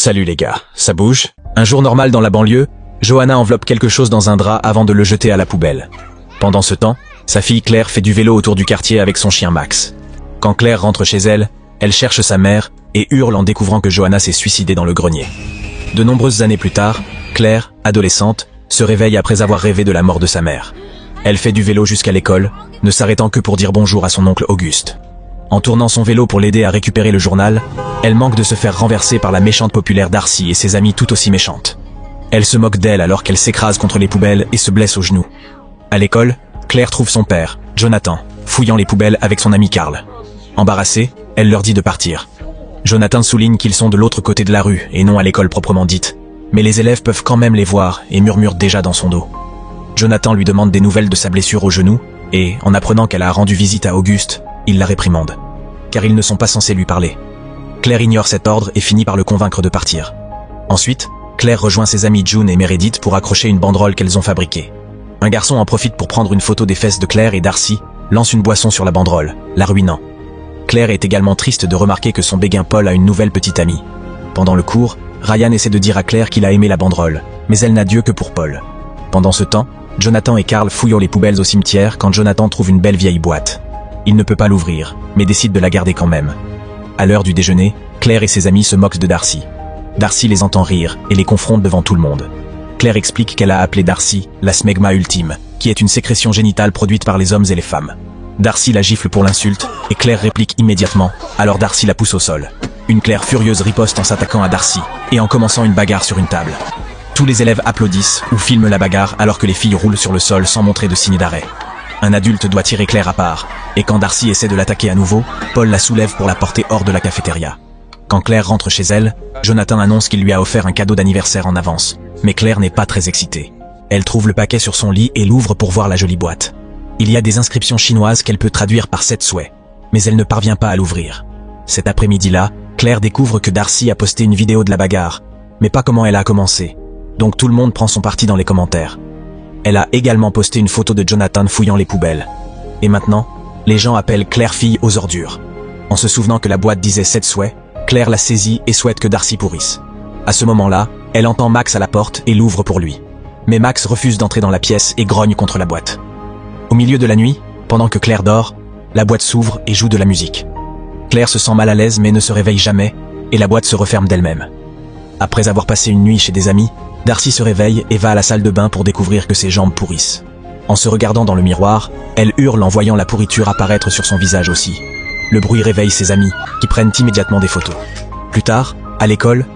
Salut les gars, ça bouge? Un jour normal dans la banlieue, Johanna enveloppe quelque chose dans un drap avant de le jeter à la poubelle. Pendant ce temps, sa fille Claire fait du vélo autour du quartier avec son chien Max. Quand Claire rentre chez elle, elle cherche sa mère et hurle en découvrant que Johanna s'est suicidée dans le grenier. De nombreuses années plus tard, Claire, adolescente, se réveille après avoir rêvé de la mort de sa mère. Elle fait du vélo jusqu'à l'école, ne s'arrêtant que pour dire bonjour à son oncle Auguste. En tournant son vélo pour l'aider à récupérer le journal, elle manque de se faire renverser par la méchante populaire Darcy et ses amies tout aussi méchantes. Elle se moque d'elle alors qu'elle s'écrase contre les poubelles et se blesse au genou. À l'école, Claire trouve son père, Jonathan, fouillant les poubelles avec son ami Carl. Embarrassée, elle leur dit de partir. Jonathan souligne qu'ils sont de l'autre côté de la rue et non à l'école proprement dite, mais les élèves peuvent quand même les voir et murmurent déjà dans son dos. Jonathan lui demande des nouvelles de sa blessure au genou et, en apprenant qu'elle a rendu visite à Auguste, il la réprimande, car ils ne sont pas censés lui parler. Claire ignore cet ordre et finit par le convaincre de partir. Ensuite, Claire rejoint ses amies June et Meredith pour accrocher une banderole qu'elles ont fabriquée. Un garçon en profite pour prendre une photo des fesses de Claire et Darcy, lance une boisson sur la banderole, la ruinant. Claire est également triste de remarquer que son béguin Paul a une nouvelle petite amie. Pendant le cours, Ryan essaie de dire à Claire qu'il a aimé la banderole, mais elle n'a Dieu que pour Paul. Pendant ce temps, Jonathan et Carl fouillent les poubelles au cimetière quand Jonathan trouve une belle vieille boîte. Il ne peut pas l'ouvrir, mais décide de la garder quand même. À l'heure du déjeuner, Claire et ses amis se moquent de Darcy. Darcy les entend rire et les confronte devant tout le monde. Claire explique qu'elle a appelé Darcy la smegma ultime, qui est une sécrétion génitale produite par les hommes et les femmes. Darcy la gifle pour l'insulte, et Claire réplique immédiatement, alors Darcy la pousse au sol. Une Claire furieuse riposte en s'attaquant à Darcy, et en commençant une bagarre sur une table. Tous les élèves applaudissent ou filment la bagarre alors que les filles roulent sur le sol sans montrer de signe d'arrêt. Un adulte doit tirer Claire à part, et quand Darcy essaie de l'attaquer à nouveau, Paul la soulève pour la porter hors de la cafétéria. Quand Claire rentre chez elle, Jonathan annonce qu'il lui a offert un cadeau d'anniversaire en avance, mais Claire n'est pas très excitée. Elle trouve le paquet sur son lit et l'ouvre pour voir la jolie boîte. Il y a des inscriptions chinoises qu'elle peut traduire par 7 souhaits, mais elle ne parvient pas à l'ouvrir. Cet après-midi-là, Claire découvre que Darcy a posté une vidéo de la bagarre, mais pas comment elle a commencé. Donc tout le monde prend son parti dans les commentaires. Elle a également posté une photo de Jonathan fouillant les poubelles. Et maintenant, les gens appellent Claire fille aux ordures. En se souvenant que la boîte disait 7 souhaits, Claire la saisit et souhaite que Darcy pourrisse. À ce moment-là, elle entend Max à la porte et l'ouvre pour lui. Mais Max refuse d'entrer dans la pièce et grogne contre la boîte. Au milieu de la nuit, pendant que Claire dort, la boîte s'ouvre et joue de la musique. Claire se sent mal à l'aise mais ne se réveille jamais, et la boîte se referme d'elle-même. Après avoir passé une nuit chez des amis, Darcy se réveille et va à la salle de bain pour découvrir que ses jambes pourrissent. En se regardant dans le miroir, elle hurle en voyant la pourriture apparaître sur son visage aussi. Le bruit réveille ses amis, qui prennent immédiatement des photos. Plus tard, à l'école,